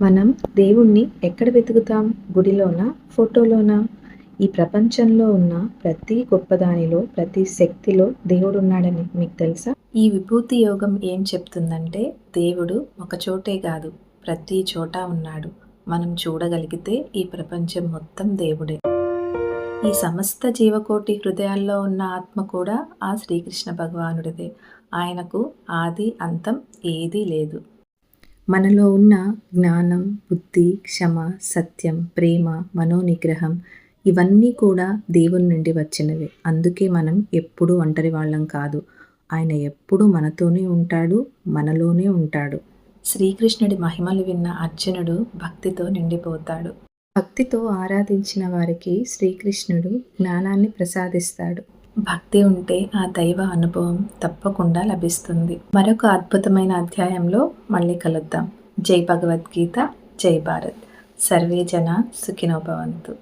మనం దేవుణ్ణి ఎక్కడ వెతుకుతాం? గుడిలోనా? ఫోటోలోనా? ఈ ప్రపంచంలో ఉన్న ప్రతి గొప్పదానిలో, ప్రతి శక్తిలో దేవుడున్నాడని మీకు తెలుసా? ఈ విభూతి యోగం ఏం చెప్తుందంటే, దేవుడు ఒక చోటే గాదు, ప్రతి చోట ఉన్నాడు. మనం చూడగలిగితే ఈ ప్రపంచం మొత్తం దేవుడే. ఈ సమస్త జీవకోటి హృదయాల్లో ఉన్న ఆత్మ కూడా ఆ శ్రీకృష్ణ భగవానుడిదే. ఆయనకు ఆది, అంతం ఏదీ లేదు. మనలో ఉన్న జ్ఞానం, బుద్ధి, క్షమ, సత్యం, ప్రేమ, మనోనిగ్రహం ఇవన్నీ కూడా దేవుని నుండి వచ్చినవే. అందుకే మనం ఎప్పుడూ ఒంటరి వాళ్ళం కాదు. ఆయన ఎప్పుడూ మనతోనే ఉంటాడు, మనలోనే ఉంటాడు. శ్రీకృష్ణుడి మహిమలు విన్న అర్జునుడు భక్తితో నిండిపోతాడు. భక్తితో ఆరాధించిన వారికి శ్రీకృష్ణుడు జ్ఞానాన్ని ప్రసాదిస్తాడు. భక్తి ఉంటే ఆ దైవ అనుభవం తప్పకుండా లభిస్తుంది. మరొక అద్భుతమైన అధ్యాయంలో మళ్ళీ కలుద్దాం. జై భగవద్గీత, జై భారత్. సర్వే జన సుఖినో భవంతు.